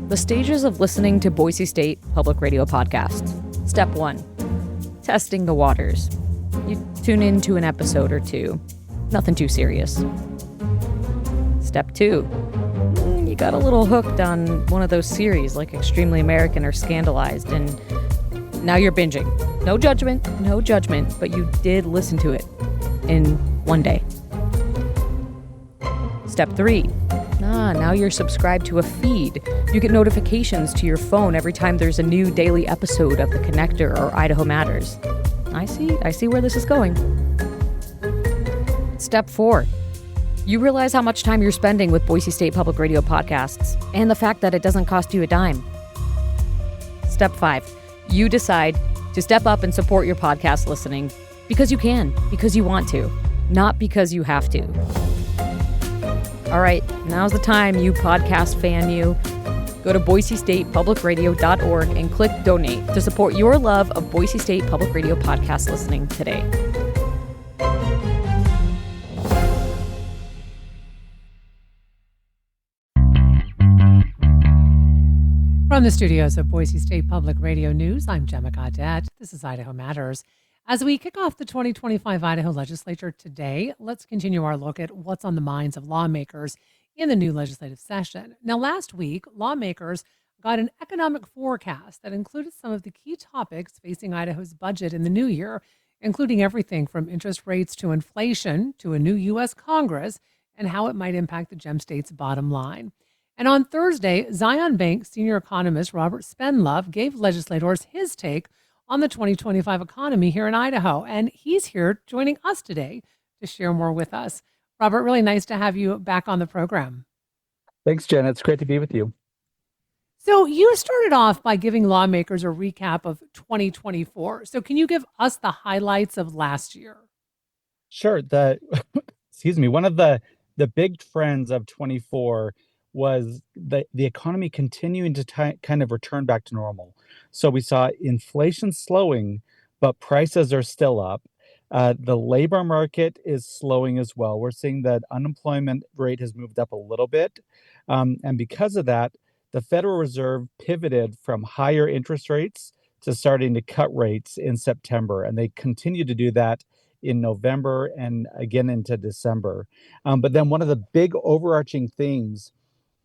The stages of listening to Boise State Public Radio podcasts. Step 1. Testing the waters. You tune into an episode or two. Nothing too serious. Step 2. You got a little hooked on one of those series like Extremely American or Scandalized, and now you're binging. No judgment, but you did listen to it in one day. Step 3. Now you're subscribed to a feed. You get notifications to your phone every time there's a new daily episode of The Connector or Idaho Matters. I see where this is going. Step 4. You realize how much time you're spending with Boise State Public Radio podcasts and the fact that it doesn't cost you a dime. Step 5. You decide to step up and support your podcast listening because you can, because you want to, not because you have to. All right, now's the time, you podcast fan you. Go to boisestatepublicradio.org and click donate to support your love of Boise State Public Radio podcast listening today. From the studios of Boise State Public Radio News, I'm Gemma Gaudette. This is Idaho Matters. As we kick off the 2025 Idaho legislature today, let's continue our look at what's on the minds of lawmakers in the new legislative session. Now, last week, lawmakers got an economic forecast that included some of the key topics facing Idaho's budget in the new year, including everything from interest rates to inflation to a new U.S. Congress and how it might impact the Gem State's bottom line. And on Thursday, Zion Bank senior economist Robert Spenlove gave legislators his take on the 2025 economy here in Idaho. And he's here joining us today to share more with us. Robert, really nice to have you back on the program. Thanks, Jen. It's great to be with you. So you started off by giving lawmakers a recap of 2024. So can you give us the highlights of last year? Sure. One of the big trends of 24 was the economy continuing to kind of return back to normal. So we saw inflation slowing, but prices are still up. The labor market is slowing as well. We're seeing that unemployment rate has moved up a little bit. And because of that, the Federal Reserve pivoted from higher interest rates to starting to cut rates in September. And they continue to do that in November and again into December. But then one of the big overarching themes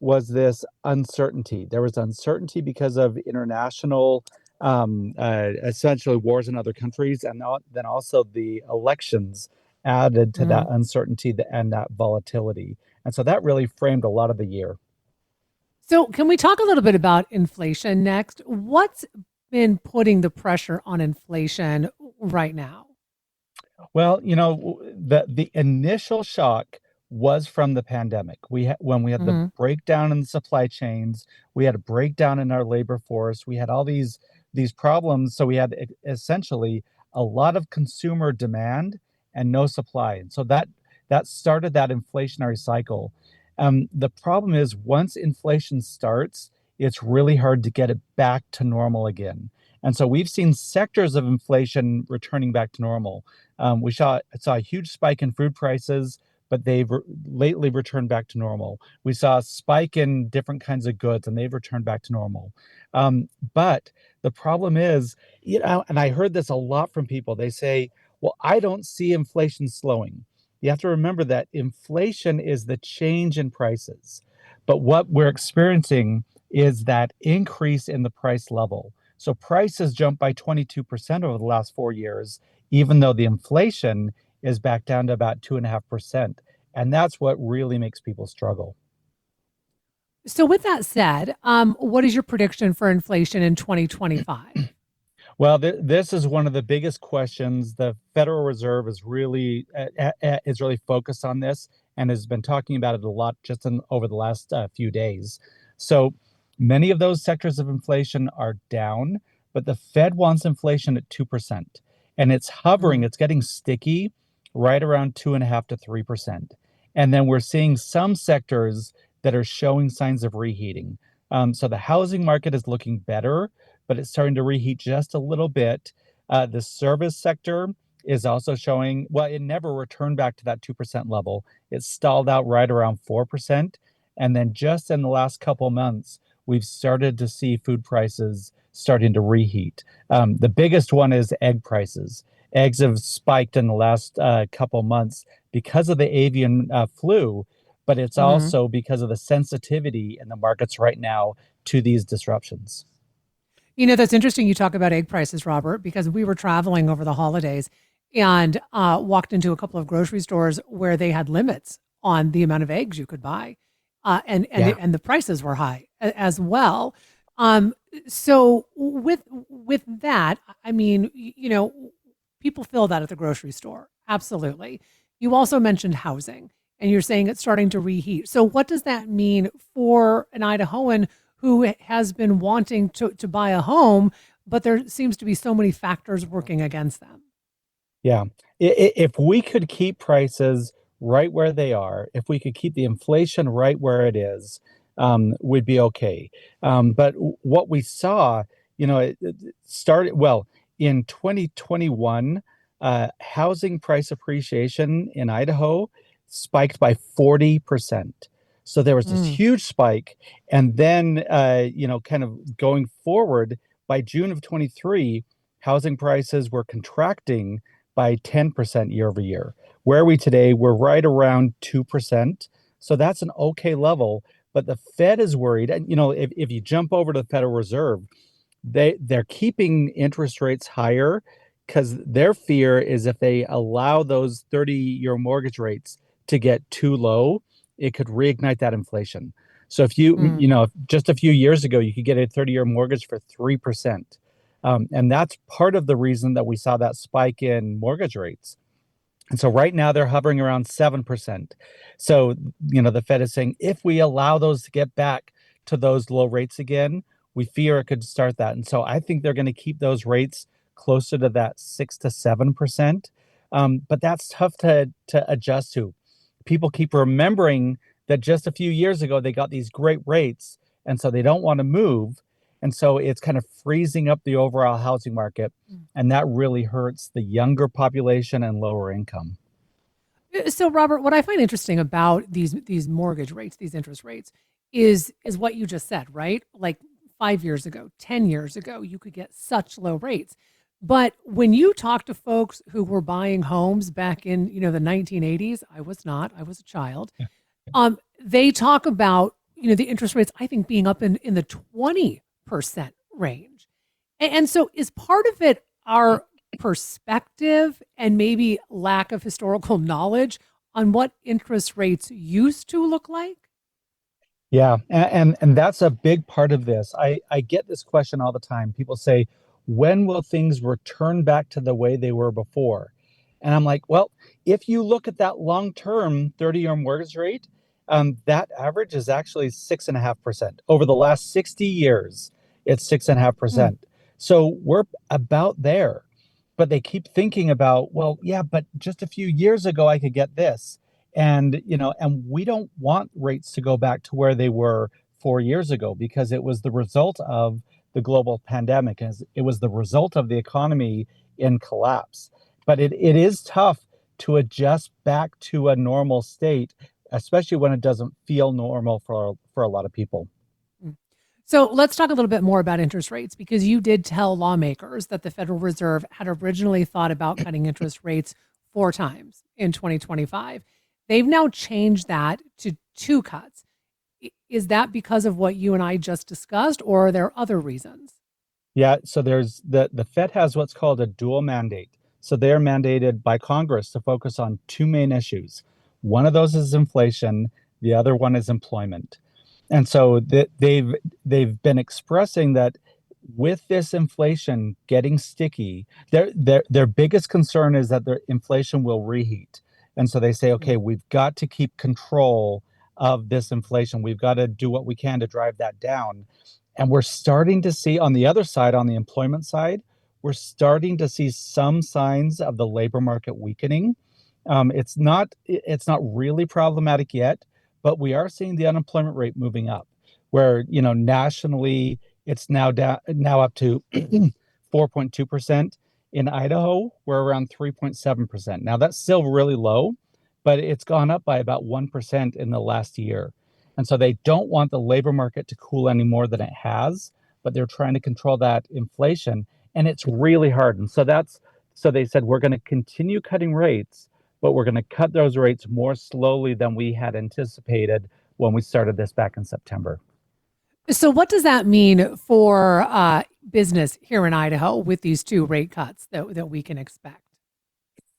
was this uncertainty. There was uncertainty because of international, essentially wars in other countries, and then also the elections added to that uncertainty and that volatility. And so that really framed a lot of the year. So can we talk a little bit about inflation next? What's been putting the pressure on inflation right now? Well, the initial shock was from the pandemic. When we had the breakdown in the supply chains, we had a breakdown in our labor force, we had all these problems. So we had essentially a lot of consumer demand and no supply. And so that started that inflationary cycle. The problem is once inflation starts, it's really hard to get it back to normal again. And so we've seen sectors of inflation returning back to normal. We saw a huge spike in food prices, but they've lately returned back to normal. We saw a spike in different kinds of goods, and they've returned back to normal. But the problem is, and I heard this a lot from people, they say, well, I don't see inflation slowing. You have to remember that inflation is the change in prices. But what we're experiencing is that increase in the price level. So prices jumped by 22% over the last 4 years, even though the inflation is back down to about 2.5%. And that's what really makes people struggle. So with that said, what is your prediction for inflation in 2025? Well, this is one of the biggest questions. The Federal Reserve is really focused on this and has been talking about it a lot just over the last few days. So many of those sectors of inflation are down, but the Fed wants inflation at 2%. And it's hovering, it's getting sticky right around 2.5% to 3%. And then we're seeing some sectors that are showing signs of reheating. So the housing market is looking better, but it's starting to reheat just a little bit. The service sector is also showing, well, it never returned back to that 2% level. It stalled out right around 4%. And then just in the last couple months, we've started to see food prices starting to reheat. The biggest one is egg prices. Eggs have spiked in the last couple months because of the avian flu, but it's Hmm. also because of the sensitivity in the markets right now to these disruptions. That's interesting you talk about egg prices, Robert, because we were traveling over the holidays and walked into a couple of grocery stores where they had limits on the amount of eggs you could buy. Yeah. And the prices were high as well. Um, so with that, I mean, people feel that at the grocery store. Absolutely. You also mentioned housing, and you're saying it's starting to reheat. So what does that mean for an Idahoan who has been wanting to buy a home, but there seems to be so many factors working against them? Yeah. If we could keep prices right where they are, if we could keep the inflation right where it is, we'd be okay. But what we saw, it started well in 2021. Housing price appreciation in Idaho spiked by 40%. So there was this Mm, huge spike, and then kind of going forward by June of 23, housing prices were contracting by 10% year over year. Where are we today? We're right around 2%. So that's an okay level. But the Fed is worried. And, if you jump over to the Federal Reserve, they're keeping interest rates higher because their fear is if they allow those 30-year mortgage rates to get too low, it could reignite that inflation. So if mm. just a few years ago, you could get a 30-year mortgage for 3%. And that's part of the reason that we saw that spike in mortgage rates. And so right now they're hovering around 7%. So, the Fed is saying if we allow those to get back to those low rates again, we fear it could start that. And so I think they're going to keep those rates closer to that 6 to 7%. But that's tough to adjust to. People keep remembering that just a few years ago they got these great rates, and so they don't want to move. And so it's kind of freezing up the overall housing market, and that really hurts the younger population and lower income. So, Robert, what I find interesting about these mortgage rates, these interest rates, is what you just said, right? Like 5 years ago, 10 years ago, you could get such low rates. But when you talk to folks who were buying homes back in the 1980s, I was not, I was a child. They talk about the interest rates, I think, being up in the 20% range. And so is part of it our perspective and maybe lack of historical knowledge on what interest rates used to look like? Yeah, and that's a big part of this. I get this question all the time. People say, "When will things return back to the way they were before?" And I'm like, "Well, if you look at that long-term 30-year mortgage rate, that average is actually 6.5%. Over the last 60 years, it's Mm, 6.5%. So we're about there. But they keep thinking about, well, yeah, but just a few years ago I could get this. And we don't want rates to go back to where they were 4 years ago because it was the result of the global pandemic, as it was the result of the economy in collapse. But it is tough to adjust back to a normal state, especially when it doesn't feel normal for a lot of people. mm. So let's talk a little bit more about interest rates because you did tell lawmakers that the Federal Reserve had originally thought about cutting interest rates 4 times in 2025. They've now changed that to 2 cuts. Is that because of what you and I just discussed, or are there other reasons? Yeah, so there's the Fed has what's called a dual mandate. So they're mandated by Congress to focus on two main issues. One of those is inflation, the other one is employment. And so they've been expressing that with this inflation getting sticky, their biggest concern is that the inflation will reheat. And so they say, okay, we've got to keep control of this inflation. We've got to do what we can to drive that down. And we're starting to see on the other side, on the employment side, we're starting to see some signs of the labor market weakening. It's not really problematic yet, but we are seeing the unemployment rate moving up, where nationally it's now up to 4.2%. In Idaho, we're around 3.7%. Now that's still really low, but it's gone up by about 1% in the last year. And so they don't want the labor market to cool any more than it has, but they're trying to control that inflation. And it's really hard. And so they said, we're going to continue cutting rates, but we're going to cut those rates more slowly than we had anticipated when we started this back in September. So what does that mean for business here in Idaho with these 2 rate cuts that we can expect?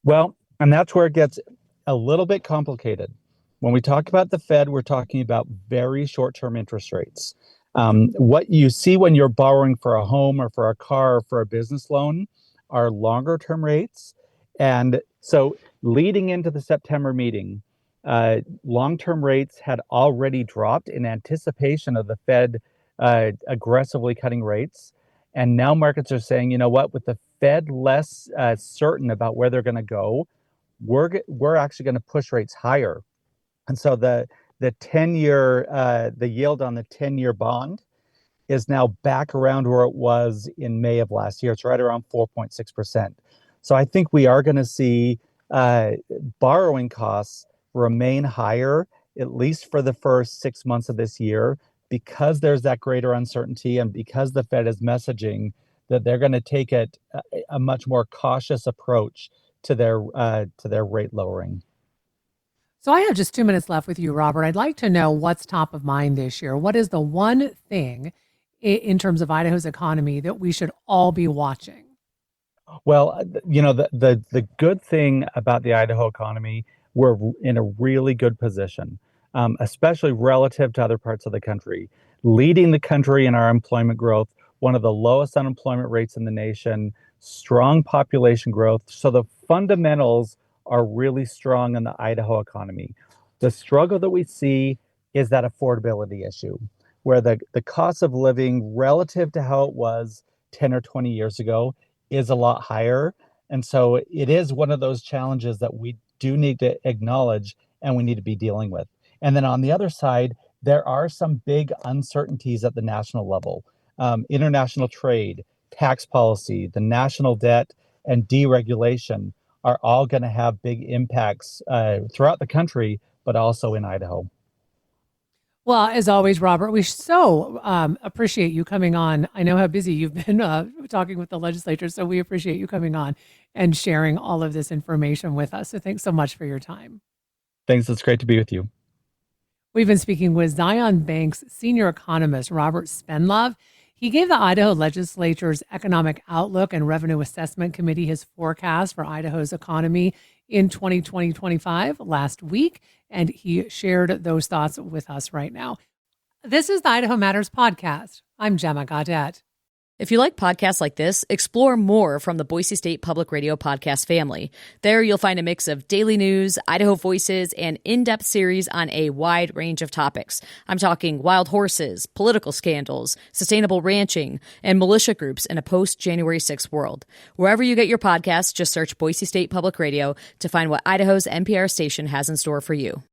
Well, and that's where it gets a little bit complicated. When we talk about the Fed, we're talking about very short-term interest rates. What you see when you're borrowing for a home or for a car or for a business loan are longer-term rates. And so leading into the September meeting, long-term rates had already dropped in anticipation of the Fed aggressively cutting rates. And now markets are saying, you know what, with the Fed less certain about where they're going to go, we're actually going to push rates higher. And so the 10-year, the yield on the 10-year bond is now back around where it was in May of last year. It's right around 4.6%. So I think we are going to see borrowing costs remain higher, at least for the first 6 months of this year, because there's that greater uncertainty and because the Fed is messaging that they're going to take a much more cautious approach to their rate lowering. So I have just 2 minutes left with you, Robert. I'd like to know what's top of mind this year. What is the one thing in terms of Idaho's economy that we should all be watching? Well, you know, the good thing about the Idaho economy, we're in a really good position, especially relative to other parts of the country. Leading the country in our employment growth, one of the lowest unemployment rates in the nation, strong population growth. So the fundamentals are really strong in the Idaho economy. The struggle that we see is that affordability issue, where the cost of living relative to how it was 10 or 20 years ago is a lot higher. And so it is one of those challenges that we do need to acknowledge and we need to be dealing with. And then on the other side, there are some big uncertainties at the national level. International trade, tax policy, the national debt, and deregulation are all going to have big impacts throughout the country, but also in Idaho. Well, as always, Robert, we so appreciate you coming on. I know how busy you've been talking with the legislature, so we appreciate you coming on and sharing all of this information with us. So thanks so much for your time. Thanks. It's great to be with you. We've been speaking with Zion Bank's senior economist, Robert Spenlove. He gave the Idaho legislature's Economic Outlook and Revenue Assessment Committee his forecast for Idaho's economy in 2020-25 last week, and he shared those thoughts with us right now. This is the Idaho Matters podcast. I'm Gemma Gaudet. If you like podcasts like this, explore more from the Boise State Public Radio podcast family. There you'll find a mix of daily news, Idaho voices, and in-depth series on a wide range of topics. I'm talking wild horses, political scandals, sustainable ranching, and militia groups in a post-January 6th world. Wherever you get your podcasts, just search Boise State Public Radio to find what Idaho's NPR station has in store for you.